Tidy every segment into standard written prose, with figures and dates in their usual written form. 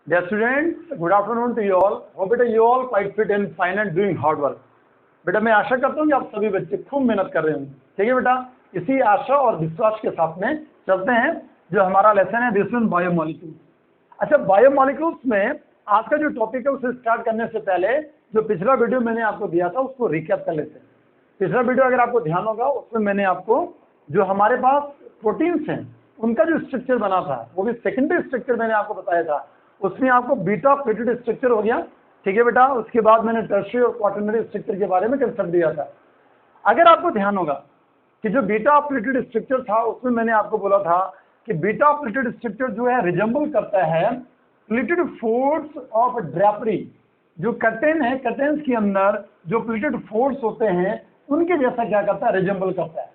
Dear students, good afternoon to you all. Hope that you all quite fit and fine and doing hard work. बेटा मैं आशा करता हूँ कि आप सभी बच्चे खूब मेहनत कर रहे होंगे। ठीक है बेटा, इसी आशा और विश्वास के साथ में चलते हैं। जो हमारा लेसन है दिस वन बायोमॉलिक्यूल्स। अच्छा, बायोमॉलिक्यूल्स में आज का जो टॉपिक है उसे स्टार्ट करने से पहले जो पिछला वीडियो मैंने आपको दिया था उसको रिकैप कर लेते हैं। पिछला वीडियो अगर आपको ध्यान होगा उसमें मैंने आपको जो हमारे पास प्रोटीन्स हैं उनका जो स्ट्रक्चर बना था वो भी सेकेंडरी स्ट्रक्चर मैंने आपको बताया था। उसमें आपको बीटा प्लेटेड स्ट्रक्चर हो गया। ठीक है बेटा, उसके बाद मैंने टर्शियरी और क्वाटरनरी स्ट्रक्चर के बारे में कंसेप्ट दिया था। अगर आपको ध्यान होगा कि जो बीटा प्लेटेड स्ट्रक्चर था उसमें मैंने आपको बोला था कि बीटा प्लेटेड स्ट्रक्चर जो है रिजेंबल करता है प्लेटेड फोर्स ऑफ ड्रैपरी। जो कर्टेन है, कर्टेन्स के अंदर जो प्लेटेड फोर्स होते हैं उनके जैसा क्या करता है, रिजेंबल करता है।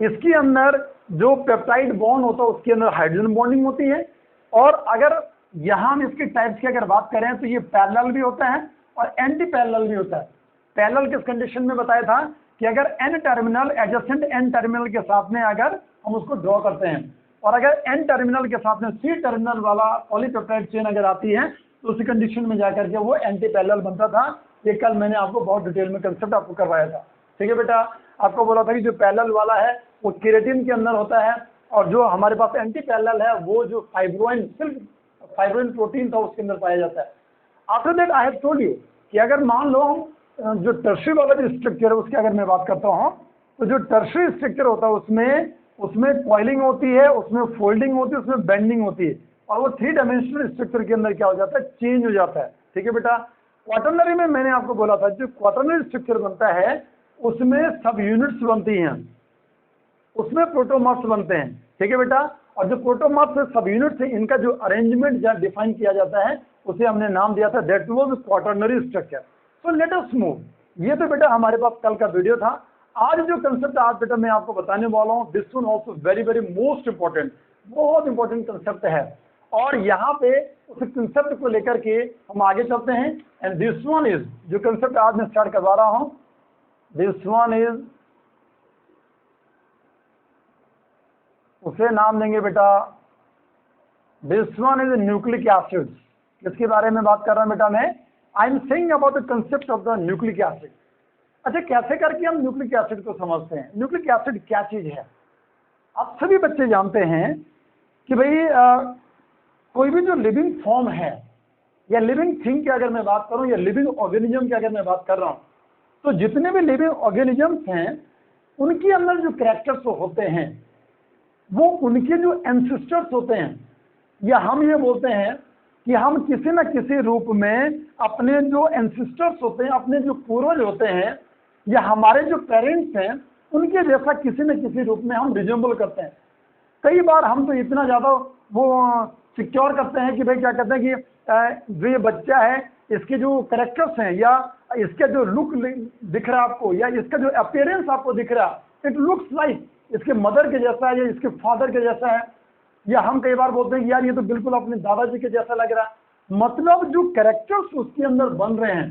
इसके अंदर जो पेप्टाइड बॉन्ड होता है उसके अंदर हाइड्रोजन बॉन्डिंग होती है। और अगर यहाँ हम इसके टाइप्स की अगर बात करें तो ये पैरेलल भी होता है और एंटी पैरेलल भी होता है। पैरेलल किस कंडीशन में बताया था कि अगर N terminal adjacent N terminal के साथ में अगर हम उसको ड्रॉ करते हैं और अगर एन टर्मिनल के साथ में सी टर्मिनल वाला पॉलीपेप्टाइड चेन अगर आती है तो उसी कंडीशन में जाकर के वो एंटी पैरेलल बनता था। ये कल मैंने आपको बहुत डिटेल में कंसेप्ट आपको करवाया था। ठीक है बेटा, आपको बोला था कि जो पैरेलल वाला है वो केराटिन के अंदर होता है और जो हमारे पास एंटी पैरेलल है वो जो फाइब्रोइन सिल्क फाइब्रोइन प्रोटीन था उसके अंदर पाया जाता है। After that I have told you कि अगर मान लो हम जो टर्शियरी वाला जो स्ट्रक्चर है उसकी अगर मैं बात करता हूँ तो जो टर्शियरी स्ट्रक्चर होता है उसमें कॉइलिंग होती है, उसमें फोल्डिंग होती है, उसमें बेंडिंग होती है और वो 3 डायमेंशनल स्ट्रक्चर के अंदर क्या हो जाता है, चेंज हो जाता है। ठीक है बेटा, क्वाटरनरी में मैंने आपको बोला था जो क्वाटरनरी स्ट्रक्चर बनता है उसमें सब यूनिट्स बनती हैं, उसमें प्रोटोमर्स बनते हैं। ठीक है बेटा, और जो प्रोटोमर्स सब यूनिट्स हैं इनका जो अरेंजमेंट जहाँ डिफाइन किया जाता है उसे हमने नाम दिया था that was quaternary structure. So let us move. ये तो बेटा हमारे पास कल का वीडियो था। आज जो कंसेप्ट आज बेटा मैं आपको बताने वाला हूँ this one also very very most important, बहुत इंपॉर्टेंट कंसेप्ट है। और यहाँ पे उस कंसेप्ट को लेकर के हम आगे चलते हैं। एंड दिस वन इज जो कंसेप्ट आज मैं स्टार्ट करवा रहा हूँ, दिस वन इज, उसे नाम देंगे बेटा this one is nucleic acid. किसके बारे में बात कर रहा हूं बेटा मैं, I am saying about the concept of the nucleic acid. अच्छा, कैसे करके हम न्यूक्लिक एसिड को समझते हैं, न्यूक्लिक एसिड क्या चीज है। आप सभी बच्चे जानते हैं कि भाई कोई भी जो लिविंग फॉर्म है या लिविंग थिंग की अगर मैं बात करूं या लिविंग ऑर्गेनिज्म की अगर मैं बात कर रहा हूं तो जितने भी लिविंग ऑर्गेनिजम्स हैं उनके अंदर जो कैरेक्टर्स होते हैं वो उनके जो एंसेस्टर्स होते हैं, या हम ये बोलते हैं कि हम किसी न किसी रूप में अपने जो एंसेस्टर्स होते हैं, अपने जो पूर्वज होते हैं या हमारे जो पेरेंट्स हैं उनके जैसा किसी न किसी रूप में हम रिजेंबल करते हैं। कई बार हम तो इतना ज़्यादा वो सिक्योर करते हैं कि भाई क्या कहते हैं कि जो ये बच्चा है इसके जो कैरेक्टर्स हैं या इसका जो लुक दिख रहा है आपको या इसका जो अपीयरेंस आपको दिख रहा है, इट लुक्स लाइक इसके मदर के जैसा है या इसके फादर के जैसा है, या हम कई बार बोलते हैं कि यार ये तो बिल्कुल अपने दादाजी के जैसा लग रहा है। मतलब जो कैरेक्टर्स उसके अंदर बन रहे हैं,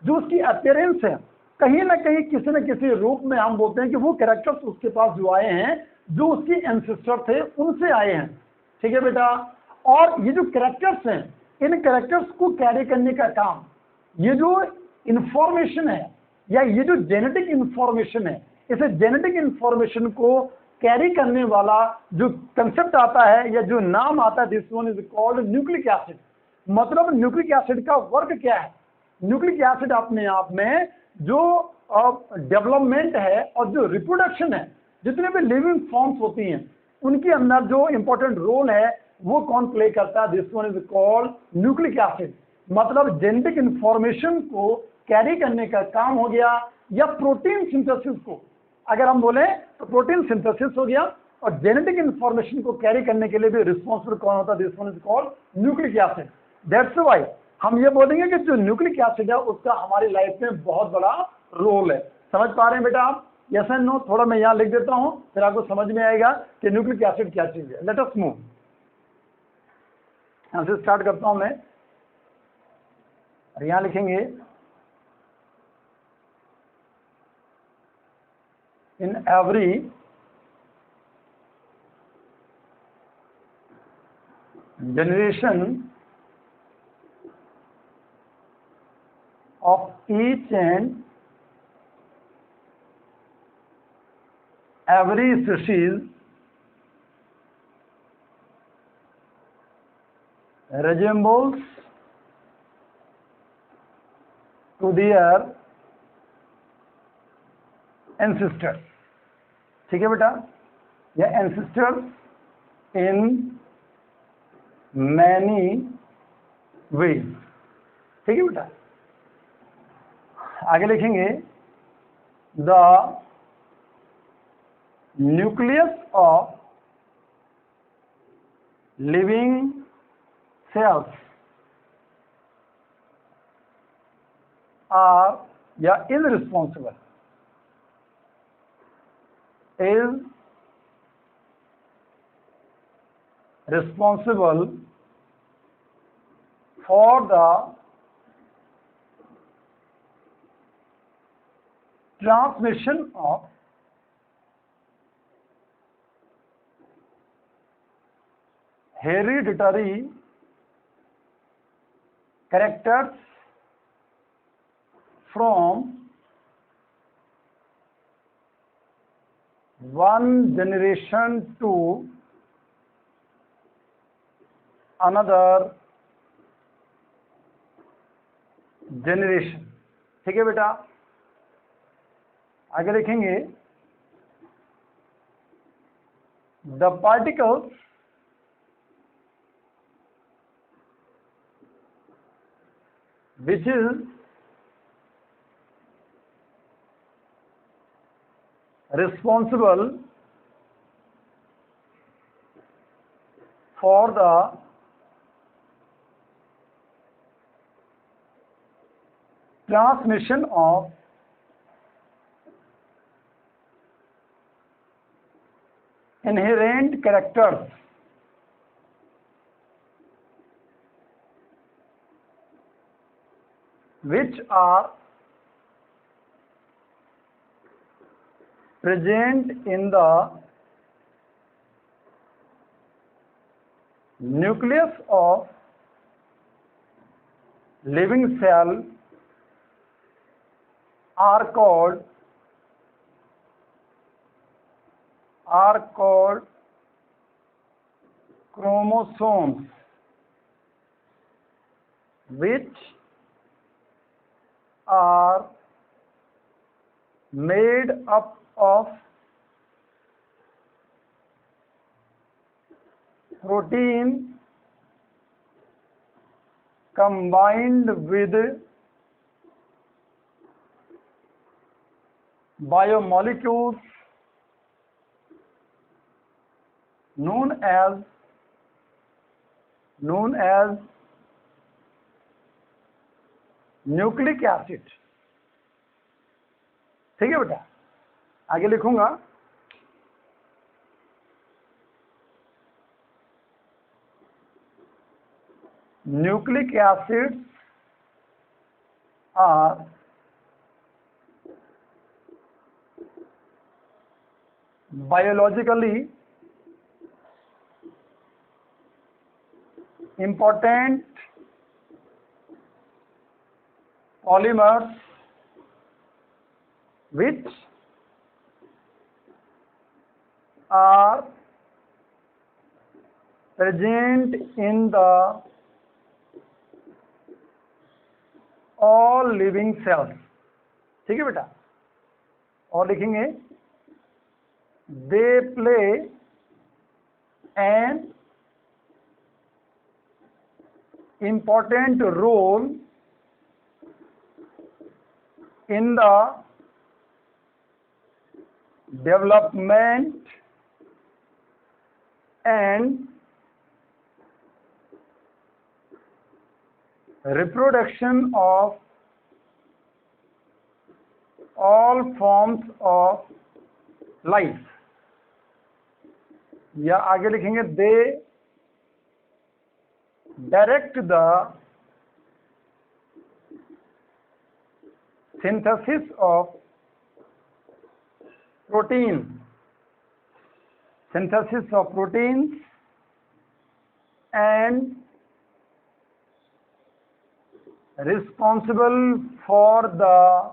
जो उसकी अपीयरेंस है, कहीं ना कहीं किसी न किसी रूप में हम बोलते हैं कि वो कैरेक्टर्स उसके पास जो आए हैं जो उसके एंसेस्टर थे उनसे आए हैं। ठीक है बेटा, और ये जो कैरेक्टर्स हैं इन कैरेक्टर्स को कैरी करने का काम, ये जो इंफॉर्मेशन है या ये जो जेनेटिक इंफॉर्मेशन है, इसे जेनेटिक इंफॉर्मेशन को कैरी करने वाला जो कंसेप्ट आता है या जो नाम आता है this one is called nucleic acid. मतलब न्यूक्लिक एसिड का वर्क क्या है, न्यूक्लिक एसिड अपने आप में जो डेवलपमेंट है और जो रिप्रोडक्शन है, जितने भी लिविंग फॉर्म्स होती हैं उनके अंदर जो इंपॉर्टेंट रोल है वो कौन प्ले करता है, this one is called nucleic acid. मतलब जेनेटिक इंफॉर्मेशन को कैरी करने का काम हो गया, या प्रोटीन सिंथेसिस को अगर हम बोले तो प्रोटीन सिंथेसिस हो गया, और जेनेटिक इंफॉर्मेशन को कैरी करने के लिए भी रिस्पॉन्सिबल कौन होता है, this one is called nucleic acid. That's why हम ये बोलेंगे कि जो न्यूक्लिक एसिड है उसका हमारी लाइफ में बहुत बड़ा रोल है। समझ पा रहे हैं बेटा आप, यस एंड नो? थोड़ा मैं यहाँ लिख देता हूँ फिर आपको समझ में आएगा कि न्यूक्लिक एसिड क्या चीज है। लेट अस मूव, यहाँ से स्टार्ट करता हूँ मैं, और यहाँ लिखेंगे in every generation each and every species resembles to their ancestors. ठीक है बेटा, या ancestors in many ways. ठीक है बेटा, आगे लिखेंगे the nucleus of living cells are या is responsible for the transmission of hereditary characters from one generation to another generation. ठीक है बेटा, आगे लिखेंगे the particles which is responsible for the transmission of inherent characters which are present in the nucleus of living cell are called chromosomes, which are made up of protein combined with biomolecules known as nucleic acid. ठीक है बेटा, आगे लिखूंगा nucleic acids are biologically important polymers which are present in the all living cells. ठीक है बेटा, और लिखेंगे they play an important role in the development and reproduction of all forms of life. या आगे लिखेंगे they direct the synthesis of proteins and responsible for the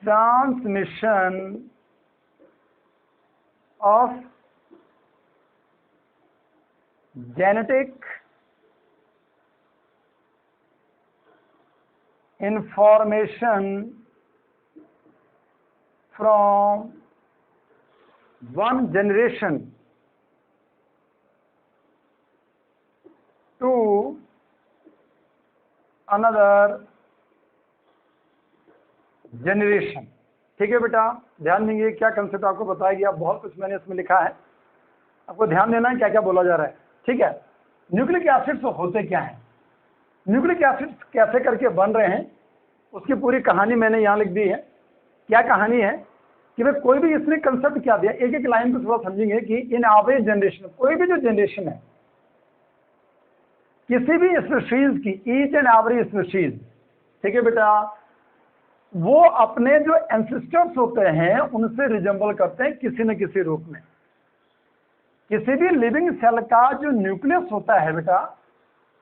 transmission of genetic information from one generation to another generation. ठीक है बेटा, ध्यान देंगे क्या concept आपको बताया गया, बहुत कुछ मैंने इसमें लिखा है, आपको ध्यान देना है क्या क्या बोला जा रहा है। ठीक है, न्यूक्लिक एसिड्स होते क्या हैं, न्यूक्लिक एसिड्स कैसे करके बन रहे हैं, उसकी पूरी कहानी मैंने यहाँ लिख दी है। क्या कहानी है कि भाई कोई भी इसने कंसेप्ट क्या दिया, एक एक लाइन को थोड़ा समझेंगे कि इन एवरेज जनरेशन, कोई भी जो जनरेशन है किसी भी स्पीशीज की, ईच एंड एवरी स्पीशीज, ठीक है बेटा, वो अपने जो एंसेस्टर्स होते हैं उनसे रिजेंबल करते हैं किसी न किसी रूप में। किसी भी लिविंग सेल का जो न्यूक्लियस होता है बेटा,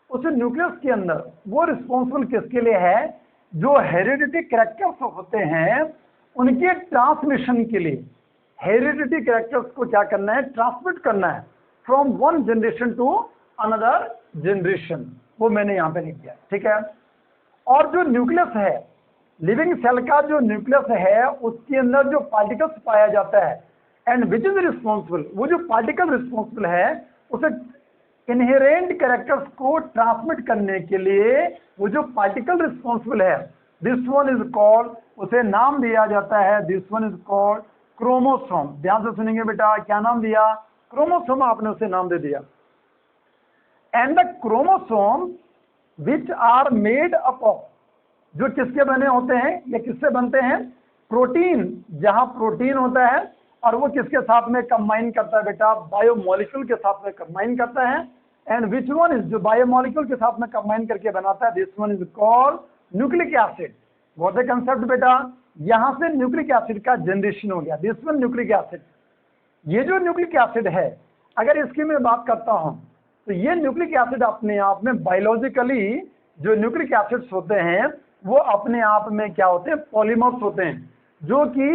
उस न्यूक्लियस के अंदर वो रिस्पॉन्सिबल किसके लिए है, जो हेरिडिटी कैरेक्टर्स होते हैं उनके ट्रांसमिशन के लिए। हेरिडिटी कैरेक्टर्स को क्या करना है, ट्रांसमिट करना है from one generation to another generation, वो मैंने यहाँ पे लिख दिया। ठीक है, और जो न्यूक्लियस है, लिविंग सेल का जो न्यूक्लियस है उसके अंदर जो पार्टिकल्स पाया जाता है, एंड विच इज रिस्पॉन्सिबल, वो जो पार्टिकल रिस्पॉन्सिबल है उसे इनहेरेंट कैरेक्टर्स को ट्रांसमिट करने के लिए, वो जो पार्टिकल रिस्पॉन्सिबल है, दिस वन इज कॉल्ड, उसे नाम दिया जाता है, this one is called chromosome. ध्यान से सुनेंगे बेटा, क्या नाम दिया, क्रोमोसोम, आपने उसे नाम दे दिया। And the chromosome which are made up of, जो किसके बने होते हैं या किससे बनते हैं, प्रोटीन, जहां प्रोटीन होता है और वो किसके साथ में कंबाइन करता है बेटा, बायोमोलिक्यूल के साथ में कंबाइन करता है। एंड विच वन इज, जो बायोमोलिक्यूल के साथ में कंबाइन करके बनाता है, this one is called nucleic acid. What the concept बेटा, यहां से न्यूक्लिक एसिड का जनरेशन हो गया, दिस वन न्यूक्लिक एसिड। ये जो न्यूक्लिक एसिड है, अगर इसकी मैं बात करता हूं तो ये न्यूक्लिक एसिड अपने आप में बायोलॉजिकली जो न्यूक्लिक एसिड्स होते हैं वो अपने आप में क्या होते हैं, पॉलीमर्स होते हैं, जो कि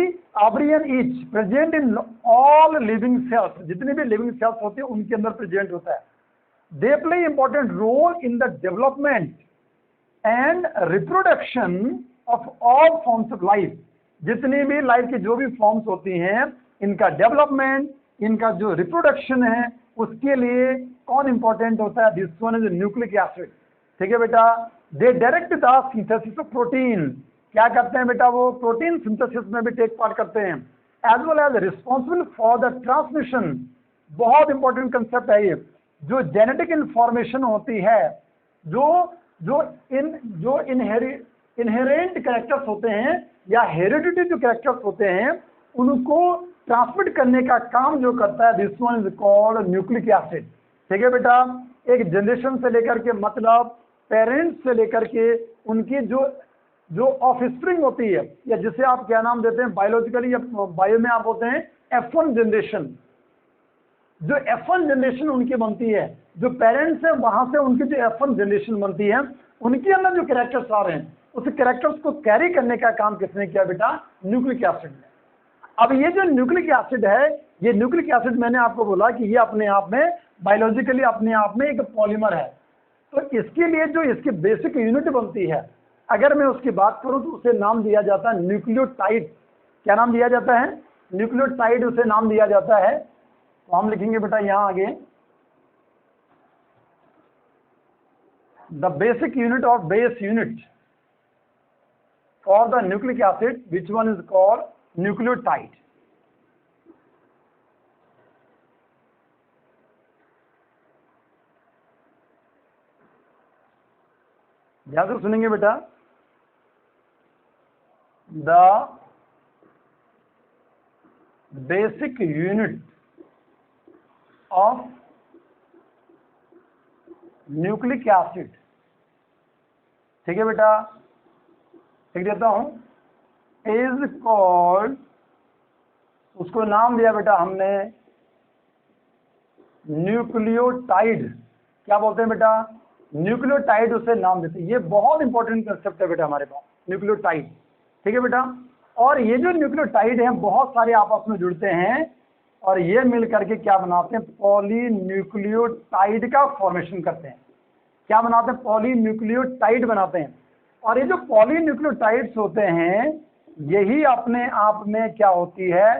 every each present in all living cells, जितने भी लिविंग सेल्स होते हैं उनके अंदर प्रेजेंट होता है। They play important role in the development and reproduction of all forms of life. जितनी भी लाइफ की जो भी फॉर्म्स होती हैं, इनका डेवलपमेंट, इनका जो रिप्रोडक्शन है, उसके लिए कौन इंपॉर्टेंट होता है, this one is nucleic acid. ठीक है बेटा, they direct the synthesis of protein, क्या करते हैं बेटा, वो प्रोटीन सिंथेसिस में भी टेक पार्ट करते हैं, as well as responsible for the transmission. बहुत इंपॉर्टेंट कंसेप्ट है ये, जो जेनेटिक इंफॉर्मेशन होती है, जो इनहेरेंट कैरेक्टर्स होते हैं या हेरिडिटी जो कैरेक्टर्स होते हैं, उनको ट्रांसमिट करने का काम जो करता है, this one is called nucleic acid. ठीक है बेटा, एक जनरेशन से लेकर के, मतलब पेरेंट्स से लेकर के उनकी जो ऑफस्प्रिंग होती है, या जिसे आप क्या नाम देते हैं बायोलॉजिकली या बायो में आप होते हैं F1 जनरेशन, जो F1 जनरेशन उनकी बनती है, जो पेरेंट्स है वहां से उनकी जो F1 जनरेशन बनती है, उनके अंदर जो कैरेक्टर्स आ रहे हैं, उस कैरेक्टर्स को कैरी करने का काम किसने किया बेटा, न्यूक्लिक एसिड ने। अब ये जो न्यूक्लिक एसिड है, ये न्यूक्लिक एसिड मैंने आपको बोला कि ये अपने आप में बायोलॉजिकली अपने आप में एक पॉलीमर है, तो इसके लिए जो इसकी बेसिक यूनिट बनती है, अगर मैं उसकी बात करूं तो उसे नाम दिया जाता है न्यूक्लियोटाइड। क्या नाम दिया जाता है, न्यूक्लियोटाइड उसे नाम दिया जाता है। तो हम लिखेंगे बेटा यहां आगे, द बेसिक यूनिट और base unit for the nucleic acid which one is called nucleotide. ध्यान से सुनेंगे बेटा, the basic unit of nucleic acid. ठीक है बेटा, लिख देता हूं, इज कॉल्ड, उसको नाम दिया बेटा हमने न्यूक्लियोटाइड। क्या बोलते हैं बेटा, न्यूक्लियोटाइड उसे नाम देते हैं। ये बहुत इंपॉर्टेंट कंसेप्ट है बेटा हमारे पास, न्यूक्लियोटाइड। ठीक है बेटा, और ये जो न्यूक्लियोटाइड हैं बहुत सारे आपस में जुड़ते हैं और ये मिल करके क्या बनाते हैं, पॉलीन्यूक्लियोटाइड का फॉर्मेशन करते हैं। क्या बनाते हैं, पॉलीन्यूक्लियोटाइड बनाते हैं। और ये जो पॉलीन्यूक्लियोटाइड्स होते हैं यही अपने आप में क्या होती है,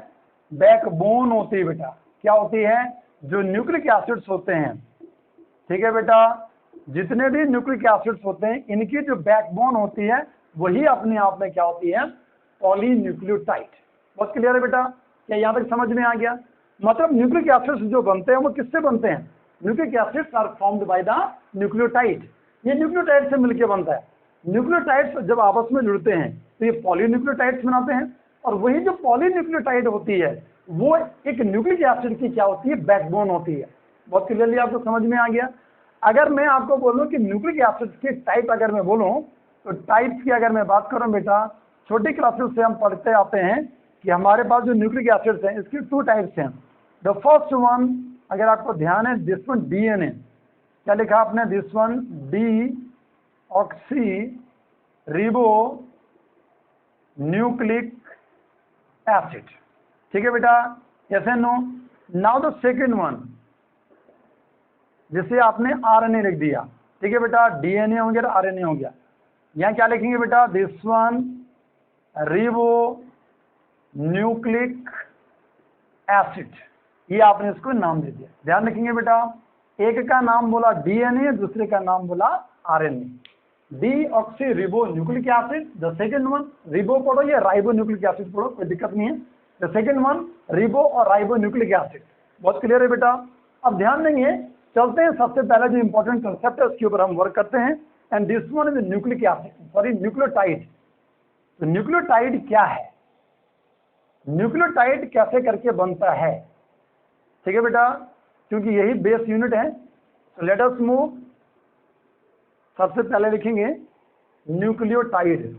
बैकबोन होती है बेटा। क्या होती है, जो न्यूक्लिक एसिड्स होते हैं, ठीक है बेटा, जितने भी न्यूक्लिक एसिड्स होते हैं इनकी जो बैकबोन होती है वही अपने आप में क्या होती है, पॉलीन्यूक्लियोटाइड। बहुत क्लियर है बेटा, क्या यहाँ तक समझ में आ गया? मतलब न्यूक्लिक एसिड्स जो बनते हैं वो किससे बनते हैं, nucleic acids are formed by the nucleotide. ये न्यूक्लियोटाइड से मिलकर बनता है। न्यूक्लियोटाइड्स जब आपस में जुड़ते हैं तो ये पॉलीन्यूक्लियोटाइड्स बनाते हैं, और वही जो पॉलीन्यूक्लियोटाइड होती है वो एक न्यूक्लिक एसिड की क्या होती है, बैकबोन होती है। बहुत क्लियरली आपको समझ में आ गया? अगर मैं आपको बोलूं कि न्यूक्लिक एसिड के टाइप अगर मैं बोलूं तो टाइप्स की अगर मैं बात करूं बेटा, छोटी क्लासेस से हम पढ़ते आते हैं कि हमारे पास जो न्यूक्लिक एसिड्स हैं इसकी 2 टाइप्स हैं। द फर्स्ट वन, अगर आपको ध्यान है, दिस वन डीएनए, क्या लिखा आपने, this one deoxyribonucleic acid. ठीक है बेटा, yes and no. Now the second one, जिसे आपने आरएनए लिख दिया। ठीक है बेटा, डीएनए हो गया, आरएनए हो गया। यहाँ क्या लिखेंगे बेटा, this one ribo nucleic acid. ये आपने इसको नाम दे दिया। ध्यान रखेंगे बेटा, एक का नाम बोला डीएनए, दूसरे का नाम बोला RNA. D oxy ribo nucleic acid. The second one, ribo पढ़ो या राइबो न्यूक्लिक एसिड पढ़ो, कोई दिक्कत नहीं है। द सेकेंड वन रिबो और राइबो न्यूक्लिक एसिड। बहुत क्लियर है बेटा? अब ध्यान देंगे, चलते हैं सबसे पहले जो इंपॉर्टेंट कंसेप्ट है उसके ऊपर हम वर्क करते हैं। And this one is nucleic acid, sorry nucleotide. तो न्यूक्लियोटाइड क्या है, न्यूक्लियोटाइड कैसे करके बनता है? ठीक है बेटा, क्योंकि यही बेस यूनिट है। तो लेट अस मूव। सबसे पहले लिखेंगे न्यूक्लियोटाइड।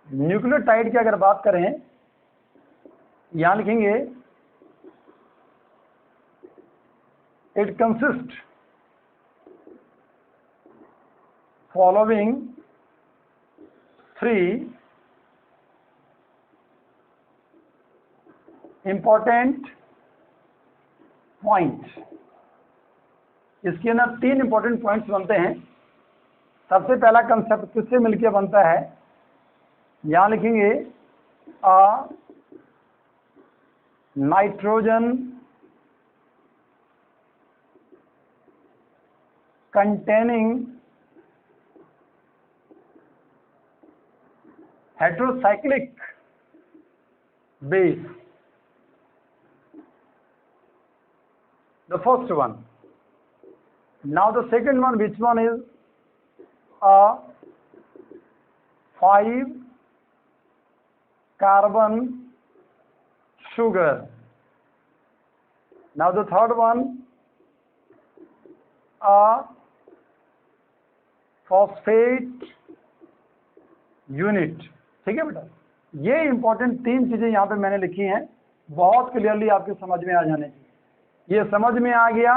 न्यूक्लियोटाइड की अगर बात करें, यहां लिखेंगे it consist following 3 important points. इसके अंदर 3 इंपॉर्टेंट पॉइंट्स बनते हैं। सबसे पहला कंसेप्ट किससे मिलकर बनता है, यहां लिखेंगे अ nitrogen containing heterocyclic base, the first one. Now the second one, which one is a 5 carbon sugar. Now the third one, a phosphate unit. ठीक है बेटा, ये इंपॉर्टेंट 3 चीजें यहाँ पे मैंने लिखी हैं, बहुत क्लियरली आपके समझ में आ जाने चाहिए। ये समझ में आ गया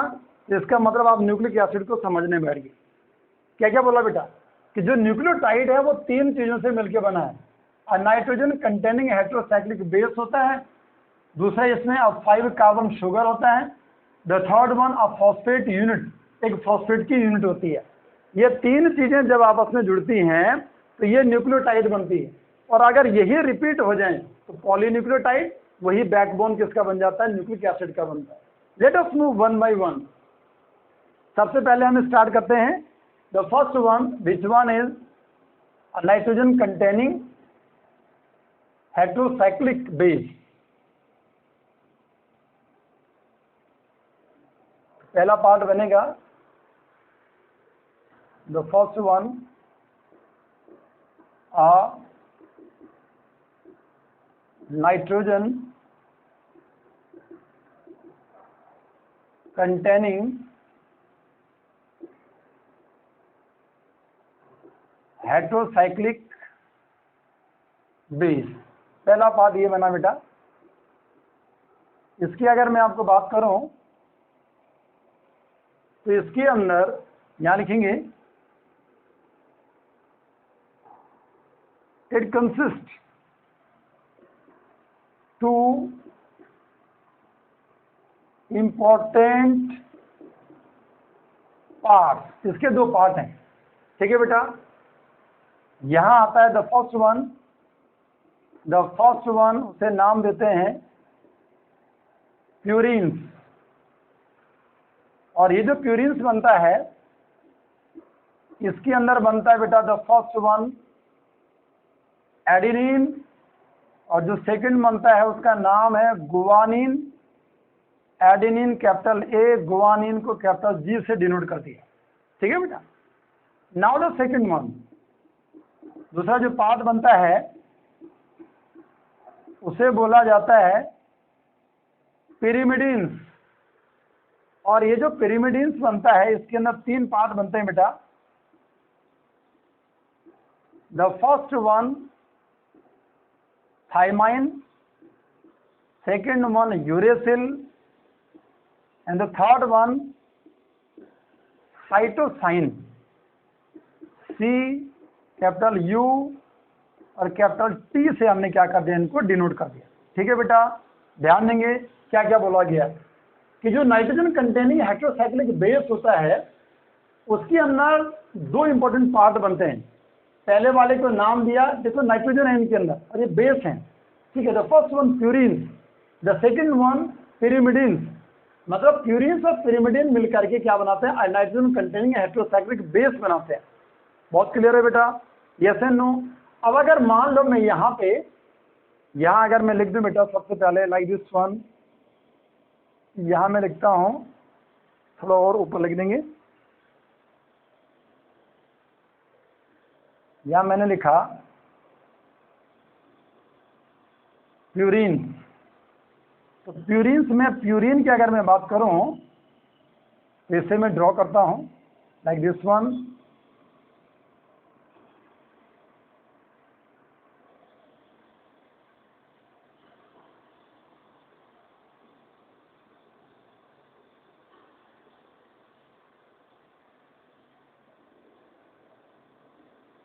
तो इसका मतलब आप न्यूक्लिक एसिड को समझने बैठ गए। क्या क्या बोला बेटा, कि जो न्यूक्लियोटाइड है वो 3 चीजों से मिलकर बना है। नाइट्रोजन कंटेनिंग हेटेरोसाइक्लिक बेस होता है, दूसरा इसमें 5 कार्बन शुगर होता है, the third one phosphate unit, एक फॉस्फेट की यूनिट होती है। ये 3 चीजें जब आपस में जुड़ती हैं तो ये न्यूक्लियोटाइड बनती है। और अगर यही रिपीट हो जाए तो पॉलीन्यूक्लियोटाइड, वही बैकबोन किसका बन जाता है, न्यूक्लिक एसिड का बनता है। Let us move one by one. सबसे पहले हम स्टार्ट करते हैं the first one, which one is nitrogen containing heterocyclic base. पहला पार्ट बनेगा the first one nitrogen containing heterocyclic base। पहला पार्ट ये बना बेटा। इसकी अगर मैं आपको बात करूं तो इसके अंदर यहां लिखेंगे it consist two important part, इसके दो पार्ट हैं, ठीक है बेटा। यहां आता है द फर्स्ट वन, उसे नाम देते हैं प्यूरिन्स, और ये जो प्यूरिन्स बनता है इसके अंदर बनता है बेटा द फर्स्ट वन एडिनिन, और जो सेकंड बनता है उसका नाम है guanine. Adenine capital A, guanine को कैपिटल जी से डिनोट करती है, ठीक है बेटा। नाउ द सेकंड वन, दूसरा जो पार्ट बनता है उसे बोला जाता है पिरिमिडिन्स, और ये जो पिरिमिडिन्स बनता है इसके अंदर तीन पार्ट बनते हैं बेटा। The first one thymine, second one uracil, and the third one cytosine. C capital U और कैपिटल टी से हमने क्या कर दिया, इनको डिनोट कर दिया, ठीक है बेटा। ध्यान देंगे क्या क्या बोला गया कि जो नाइट्रोजन कंटेनिंग हेटेरोसाइक्लिक बेस होता है उसके अंदर दो इंपॉर्टेंट पार्ट बनते हैं। पहले वाले को नाम दिया, देखो नाइट्रोजन है इनके अंदर और ये बेस है, ठीक है। The first one purines, the second one pyrimidines, मतलब प्यूरिन्स और पिरिमिडिन मिलकर के क्या बनाते हैं, नाइट्रोजन कंटेनिंग हेटेरोसाइक्लिक बेस बनाते हैं। बहुत क्लियर है बेटा, यस एंड नो। अब अगर मान लो मैं यहाँ पे, यहाँ अगर मैं लिख दूं बेटा सबसे पहले लाइक दिस वन, यहाँ मैं लिखता हूँ, थोड़ा और ऊपर लिख देंगे, यहाँ मैंने लिखा प्यूरिन। तो प्यूरिन्स में, प्यूरिन की अगर मैं बात करूं तो इसे मैं ड्रॉ करता हूं लाइक दिस वन।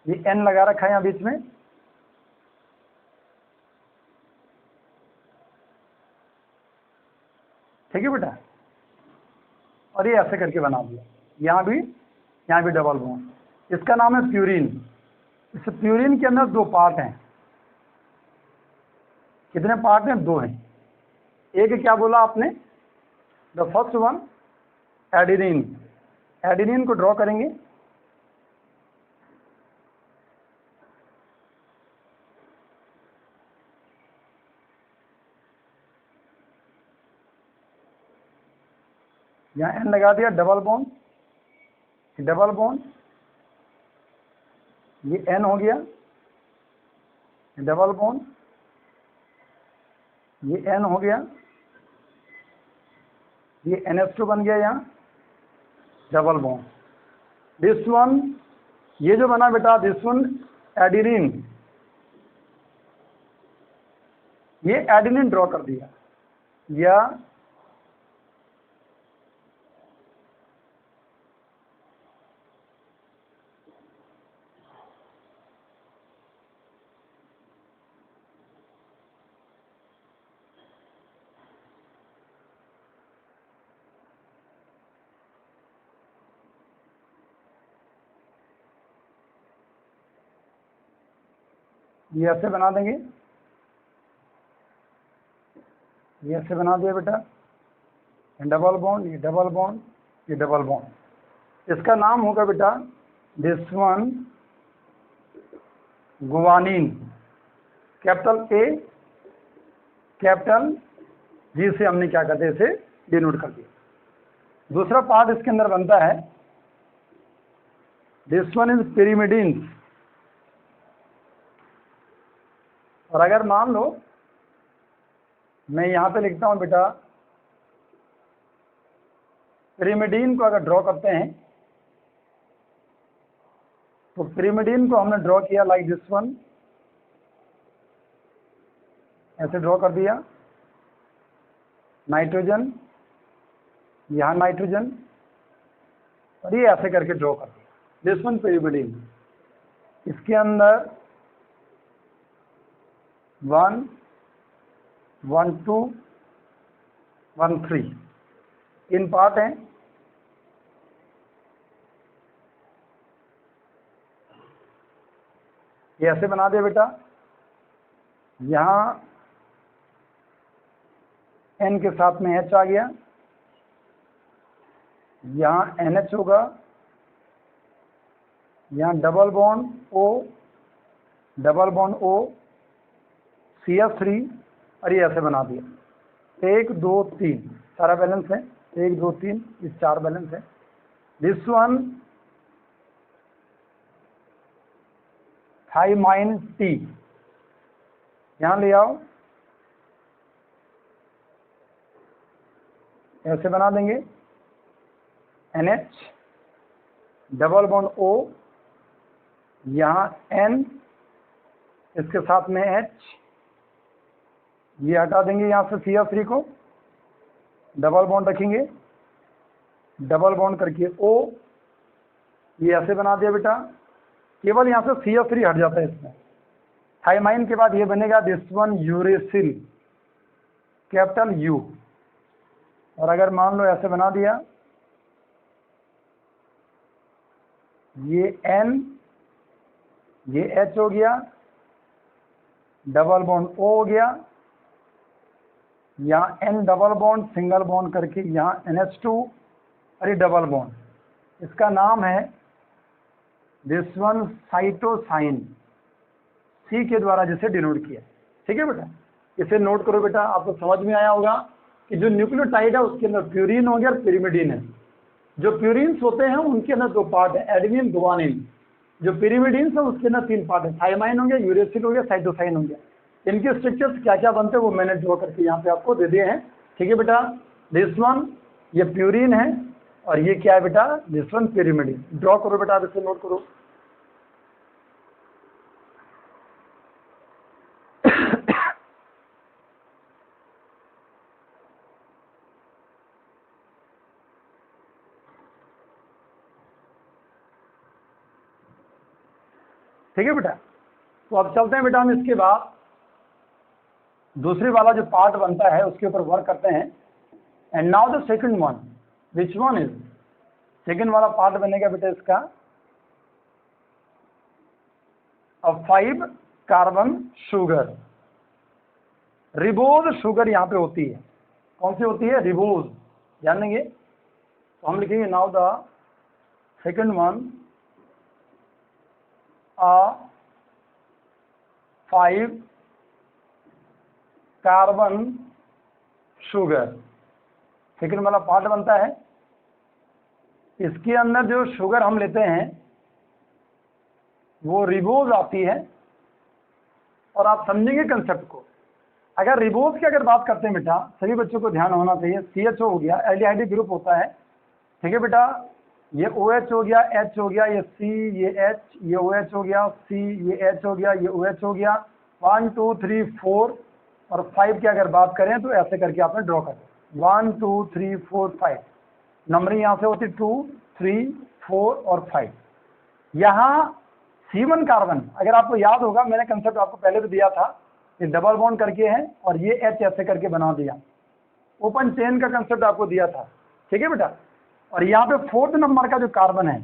ये एन लगा रखा है यहाँ बीच में, ठीक है बेटा। और ये ऐसे करके बना दिया, यहाँ भी डबल बॉन्ड। इसका नाम है प्यूरिन। इस प्यूरिन के अंदर दो पार्ट हैं। कितने पार्ट हैं? दो हैं। एक क्या बोला आपने, the first one adenine. Adenine को ड्रॉ करेंगे, यहाँ एन लगा दिया, डबल बॉन्ड, डबल बॉन्ड, ये एन हो गया, डबल बॉन्ड, ये एन हो गया, ये NH2 बन गया, यहाँ डबल बॉन्ड। दिस वन, ये जो बना बेटा दिस वन एडिनिन, ये एडिनिन ड्रॉ कर दिया, या ये ऐसे बना देंगे, ये ऐसे बना दिया बेटा, डबल बॉन्ड, ये डबल बॉन्ड, ये डबल बॉन्ड। इसका नाम होगा बेटा this one guanine. Capital A, capital G से हमने क्या करते इसे डिनोट कर दिया। दूसरा पार्ट इसके अंदर बनता है दिस वन इज पिरिमिडिन्स। और अगर मान लो मैं यहाँ पे लिखता हूँ बेटा पिरिमिडीन को अगर ड्रॉ करते हैं तो पिरिमिडीन को हमने ड्रॉ किया लाइक दिस वन, ऐसे ड्रॉ कर दिया। नाइट्रोजन, यहाँ नाइट्रोजन, और ये ऐसे करके ड्रॉ कर दिया। दिस वन पेरिमिडीन, इसके अंदर 1 1 2 1 3 इन पार्ट हैं। ये ऐसे बना दिया बेटा। यहाँ N के साथ में H आ गया, यहाँ NH होगा, यहाँ डबल बॉन्ड O CH3, और ये ऐसे बना दिया। 1 2 3 सारा बैलेंस है, 1 2 3 इस 4 बैलेंस है। दिस वन थाइमाइन T, यहाँ ले आओ, ऐसे बना देंगे। NH डबल बॉन्ड O, यहाँ N, इसके साथ में H, ये हटा देंगे यहाँ से CH3 को, डबल बॉन्ड रखेंगे, डबल बॉन्ड करके O, ये ऐसे बना दिया बेटा। केवल यहाँ से CH3 हट जाता है इसमें। थाइमाइन के बाद ये बनेगा this one uracil, capital U, और अगर मान लो ऐसे बना दिया, ये N, ये H हो गया, डबल बॉन्ड O हो गया, यहाँ N double bond single bond करके यहाँ NH2, और ये डबल बॉन्ड, इसका नाम है दिस वन साइटोसाइन, C के द्वारा जिसे डिनोट किया। ठीक है बेटा, इसे नोट करो बेटा। आपको समझ में आया होगा कि जो न्यूक्लियोटाइड है उसके अंदर प्यूरिन हो गया और पिरिमिडीन है। जो प्यूरिन्स होते हैं उनके अंदर 2 पार्ट है, एडेनिन गुआनिन। जो पिरिमिडीन्स है उसके अंदर 3 पार्ट है, थाइमाइन हो गया, यूरेसिल हो गया, साइटोसाइन हो गया। इनके स्ट्रक्चर्स क्या क्या बनते हैं वो मैंने ड्रॉ करके यहाँ पे आपको दे दिए हैं। ठीक है बेटा, दिस वन ये प्यूरिन है, और ये क्या है बेटा, दिस वन पिरिमिडीन। ड्रॉ करो बेटा, आप इसे नोट करो। ठीक है बेटा, तो अब चलते हैं बेटा हम इसके बाद दूसरी वाला जो पार्ट बनता है उसके ऊपर वर्क करते हैं। And now the second one, which one is, second वाला पार्ट बनेगा बेटा इसका 5 कार्बन शुगर। रिबोज शुगर यहाँ पे होती है। कौन सी होती है, रिबोज, जानेंगे। तो हम लिखेंगे now the second one 5 carbon sugar, second वाला पार्ट बनता है। इसके अंदर जो शुगर हम लेते हैं वो रिबोज आती है, और आप समझेंगे कंसेप्ट को। अगर रिबोज की अगर बात करते हैं बेटा, सभी बच्चों को ध्यान होना चाहिए। CHO हो गया, एल्डिहाइड ग्रुप होता है। ठीक है बेटा, ये OH हो गया, H हो गया, ये C, ये H, ये OH हो गया, C, ये H हो गया, ये OH हो गया। 1 2 3 4 और 5 की अगर बात करें तो ऐसे करके आपने ड्रॉ कर दिया। 1 2 3 4 5 नंबरिंग यहाँ से होती 2 3 4 और 5। यहाँ C1 कार्बन, अगर आपको याद होगा मैंने कंसेप्ट आपको पहले भी दिया था, ये डबल बॉन्ड करके है और ये H ऐसे करके बना दिया। ओपन चेन का कंसेप्ट आपको दिया था। ठीक है बेटा, और यहाँ पे 4th नंबर का जो कार्बन है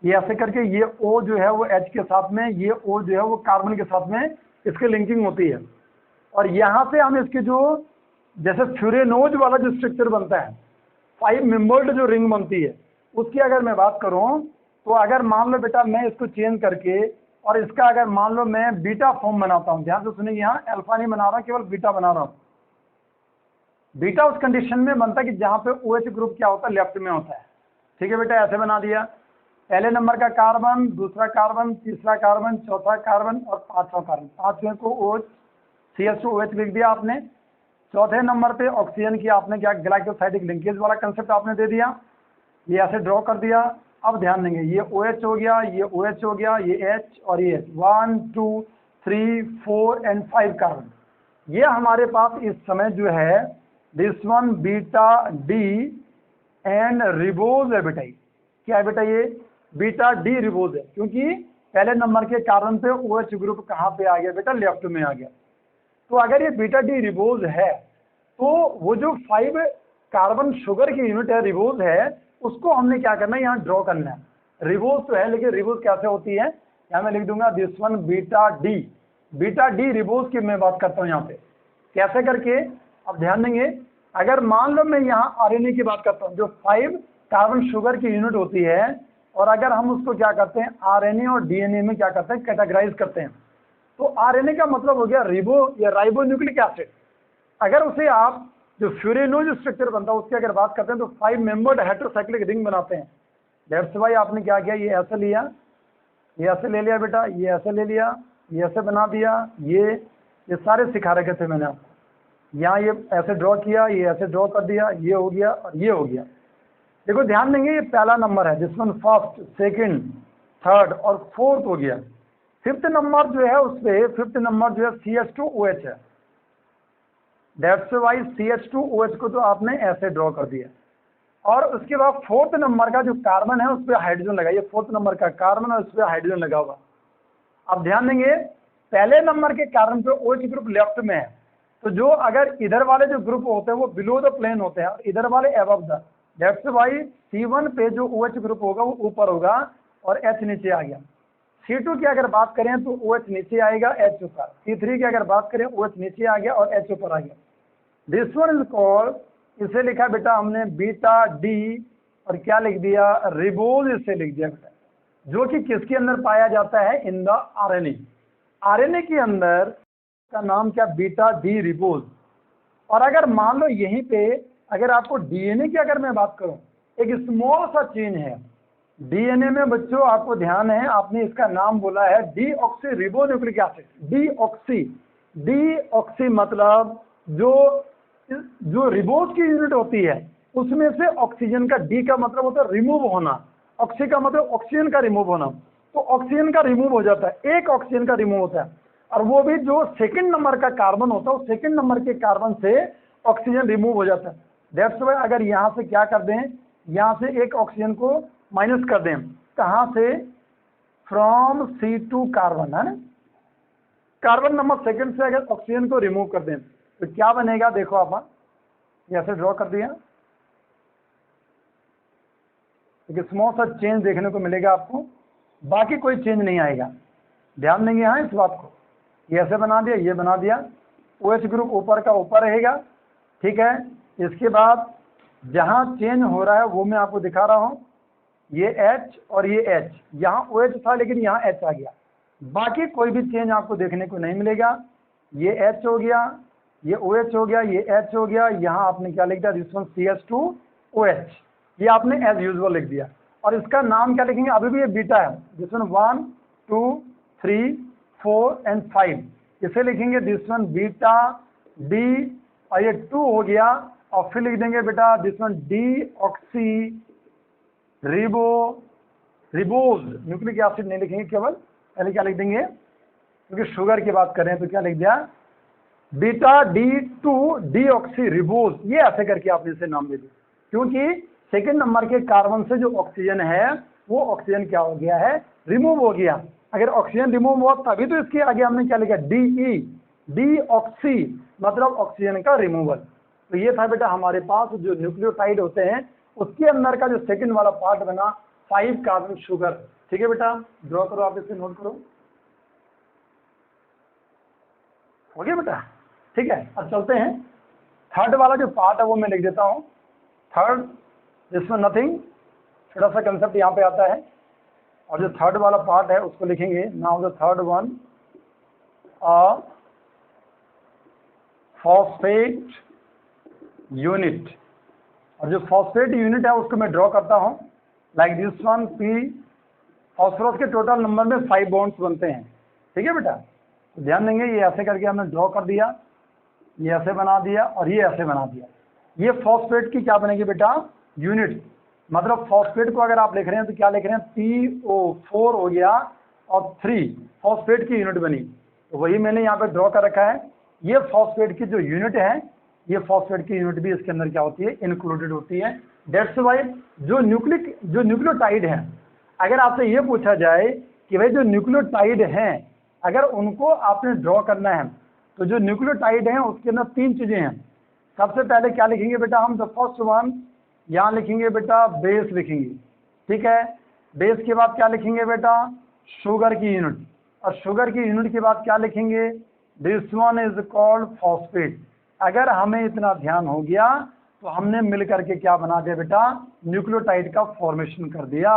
ये ऐसे करके, ये O जो है वो H के साथ में, ये O जो है वो कार्बन के साथ में इसके लिंकिंग होती है। और यहाँ से हम इसके जो जैसे फ्यूरेनोज वाला जो स्ट्रक्चर बनता है, 5 मेंबर्ड जो रिंग बनती है, उसकी अगर मैं बात करूँ तो अगर मान लो बेटा मैं इसको चेंज करके और इसका अगर मान लो मैं बीटा फॉर्म बनाता हूँ, ध्यान से सुनिए, यहाँ अल्फा नहीं बना रहा, केवल बीटा बना रहा हूँ। बीटा उस कंडीशन में बनता है कि जहाँ पे OH ग्रुप क्या होता है, लेफ्ट में होता है। ठीक है बेटा, ऐसे बना दिया। पहले नंबर का कार्बन, दूसरा कार्बन, तीसरा कार्बन, चौथा कार्बन और पांचवा कार्बन, पांचवें को OH CH2OH लिख दिया आपने। चौथे नंबर पे ऑक्सीजन की आपने क्या, ग्लाइकोसाइडिक लिंकेज वाला कंसेप्ट आपने दे दिया। ये ऐसे ड्रॉ कर दिया। अब ध्यान देंगे, ये OH हो गया, ये OH हो गया, ये H और ये H, 1 2 3 4 एंड 5 कार्बन। ये हमारे पास इस समय जो है this one beta D and ribose है बेटा। क्या है बेटा? ये बीटा डी रिबोज है, क्योंकि पहले नंबर के कार्बन पे OH ग्रुप कहाँ पे आ गया बेटा? लेफ्ट में आ गया। तो अगर ये बीटा डी रिबोज है तो वो जो 5 कार्बन शुगर की यूनिट है रिबोज है, उसको हमने क्या करना है? यहाँ ड्रॉ करना है। रिबोज तो है, लेकिन रिबोज कैसे होती है? यहाँ मैं लिख दूंगा this one beta D. Beta D ribose की मैं बात करता हूँ यहाँ पे। कैसे करके? अब ध्यान देंगे, अगर मान लो मैं यहाँ आरएनए की बात करता हूँ, जो 5 कार्बन शुगर की यूनिट होती है, और अगर हम उसको क्या करते हैं? आरएनए और डीएनए में क्या करते हैं? कैटेगराइज करते हैं। तो आरएनए का मतलब हो गया रिबो या राइबो न्यूक्लिक एसिड। अगर उसे आप जो फ्यूरेनोज स्ट्रक्चर बनता है उसकी अगर बात करते हैं तो 5 मेंबर्ड हेटेरोसाइक्लिक रिंग बनाते हैं। दैट्स वाई आपने क्या किया? ये ऐसे लिया, ये ऐसे ले लिया बेटा, ये ऐसे ले लिया, ये ऐसे बना दिया, ये सारे सिखा रखे थे मैंने आपको। यहाँ ये ऐसे ड्रॉ किया, ये ऐसे ड्रॉ कर दिया, ये हो गया और ये हो गया। देखो ध्यान देंगे, ये पहला नंबर है जिसमें फर्स्ट, सेकंड, थर्ड और फोर्थ हो गया। फिफ्थ नंबर जो है उस पे फिफ्थ नंबर जो है CH2OH है। दैट्स वाई CH2OH को तो आपने ऐसे ड्रॉ कर दिया। और उसके बाद फोर्थ नंबर का जो कार्बन है उस पर हाइड्रोजन लगाइए। फोर्थ नंबर का कार्बन है उस पर हाइड्रोजन लगा हुआ। अब ध्यान देंगे, पहले नंबर के कार्बन पे OH ग्रुप लेफ्ट में है, तो जो अगर इधर वाले जो ग्रुप होते हैं वो बिलो द प्लेन होते हैं और इधर वाले above the. That's why C1 पे जो OH ग्रुप होगा वो ऊपर होगा और H नीचे आ गया। C2 की अगर बात करें तो OH नीचे आएगा, H ऊपर। C3 की अगर बात करें OH नीचे आ गया और H ऊपर आ गया। दिस वन इज कॉल्ड, इसे लिखा बेटा हमने बीटा डी और क्या लिख दिया? रिबोज इसे लिख दिया बेटा, जो कि किसके अंदर पाया जाता है? In the RNA. आरएनए के अंदर का नाम क्या? Beta D ribose. और अगर मान लो यहीं पे अगर आपको डीएनए की अगर मैं बात करूं, एक स्मॉल सा चेन है डीएनए में बच्चों, आपको ध्यान है, आपने इसका नाम बोला है डीऑक्सी रिबोन्यूक्लिक एसिड। डीऑक्सी मतलब जो रिबोज की यूनिट होती है उसमें से ऑक्सीजन का, डी का मतलब होता है रिमूव होना, ऑक्सी का मतलब ऑक्सीजन का रिमूव होना। तो ऑक्सीजन का रिमूव हो जाता है, एक ऑक्सीजन का रिमूव होता है, और वो भी जो सेकंड नंबर का कार्बन होता है, उस सेकंड नंबर के कार्बन से ऑक्सीजन रिमूव हो जाता है। दैट्स वाई अगर यहाँ से क्या कर दें, यहाँ से एक ऑक्सीजन को माइनस कर दें, कहाँ से? फ्रॉम C2 कार्बन, है ना, कार्बन नंबर सेकंड से अगर ऑक्सीजन को रिमूव कर दें तो क्या बनेगा? देखो आप, ऐसे ड्रॉ कर दिया, एक स्मॉल सा चेंज देखने को मिलेगा आपको, बाकी कोई चेंज नहीं आएगा। ध्यान देंगे हाँ इस बात को। ये ऐसे बना दिया, ये बना दिया, OH ग्रुप ऊपर का ऊपर रहेगा, ठीक है। इसके बाद जहाँ चेंज हो रहा है वो मैं आपको दिखा रहा हूँ, ये H और ये H, यहाँ OH था लेकिन यहाँ H आ गया, बाकी कोई भी चेंज आपको देखने को नहीं मिलेगा। ये H हो गया, ये OH हो गया, ये H हो गया, यहाँ आपने क्या लिख दिया? दिस वन CH2OH, ये आपने एज यूजुअल लिख दिया। और इसका नाम क्या लिखेंगे? अभी भी ये बीटा है, दिस वन 1 2 3 4 एंड 5, इसे लिखेंगे दिस वन बीटा डी, और ये 2 हो गया, और फिर लिख देंगे बेटा this one deoxy ribose nucleic acid नहीं लिखेंगे केवल, पहले क्या लिख देंगे? क्योंकि शुगर की बात कर रहे हैं तो क्या लिख दिया? Beta D2 deoxy ribose. ये ऐसे करके आपने इसे नाम दे दिया, क्योंकि सेकंड नंबर के कार्बन से जो ऑक्सीजन है वो ऑक्सीजन क्या हो गया है? रिमूव हो गया। अगर ऑक्सीजन रिमूव हुआ तभी तो इसके आगे हमने क्या लिखा? DE, डीऑक्सी मतलब ऑक्सीजन का रिमूवल। तो ये था बेटा हमारे पास जो न्यूक्लियोटाइड होते हैं उसके अंदर का जो सेकंड वाला पार्ट बना 5 कार्बन शुगर। ठीक है बेटा, ड्रॉ करो, आप इसे नोट करो, हो गया बेटा, ठीक है। अब चलते हैं, थर्ड वाला जो पार्ट है वो मैं लिख देता हूँ। थर्ड, जिसमें नथिंग, छोटा सा कंसेप्ट यहाँ पे आता है, और जो थर्ड वाला पार्ट है उसको लिखेंगे now the third one phosphate unit. और जो फॉस्फेट यूनिट है उसको मैं ड्रॉ करता हूँ like this one P। Phosphorus के टोटल नंबर में 5 बॉन्ड्स बनते हैं, ठीक है बेटा। तो ध्यान देंगे, ये ऐसे करके हमने ड्रॉ कर दिया, ये ऐसे बना दिया और ये ऐसे बना दिया। ये फॉस्फेट की क्या बनेगी बेटा? यूनिट। मतलब फॉस्फेट को अगर आप लिख रहे हैं तो क्या लिख रहे हैं? PO4 हो गया और 3 फॉस्फेट की यूनिट बनी। तो वही मैंने यहाँ पे ड्रॉ कर रखा है। ये फॉस्फेट की जो यूनिट है ये फॉस्फेट की यूनिट भी इसके अंदर क्या होती है, इंक्लूडेड होती है। दैट्स वाई जो न्यूक्लियोटाइड है, अगर आपसे ये पूछा जाए कि भाई जो न्यूक्लियोटाइड हैं अगर उनको आपने ड्रॉ करना है, तो जो न्यूक्लियोटाइड हैं उसके अंदर 3 चीजें हैं। सबसे पहले क्या लिखेंगे बेटा हम, द फर्स्ट वन, यहाँ लिखेंगे बेटा बेस लिखेंगे, ठीक है। बेस के बाद क्या लिखेंगे बेटा, शुगर की यूनिट, और शुगर की यूनिट के बाद क्या लिखेंगे, this one is called phosphate. अगर हमें इतना ध्यान हो गया तो हमने मिल करके क्या बना दिया बेटा, न्यूक्लियोटाइड का फॉर्मेशन कर दिया।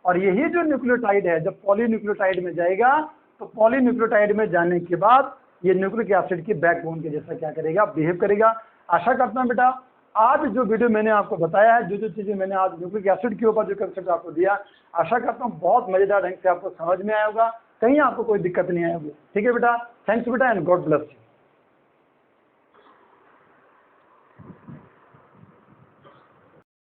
और यही जो न्यूक्लियोटाइड है जब पॉलीन्यूक्लियोटाइड में जाएगा तो पॉलीन्यूक्लियोटाइड में जाने के बाद ये न्यूक्लिक एसिड की बैकबोन के जैसा क्या करेगा, बिहेव करेगा। आशा करता हूं बेटा आज जो वीडियो मैंने आपको बताया है, जो चीजें मैंने आज न्यूक्लिक एसिड के ऊपर जो कंसेप्ट आपको दिया, आशा करता हूँ बहुत मजेदार ढंग से आपको समझ में आया होगा, कहीं आपको कोई दिक्कत नहीं आई होगी। ठीक है बेटा, थैंक्स बेटा एंड गॉड ब्लेस यू।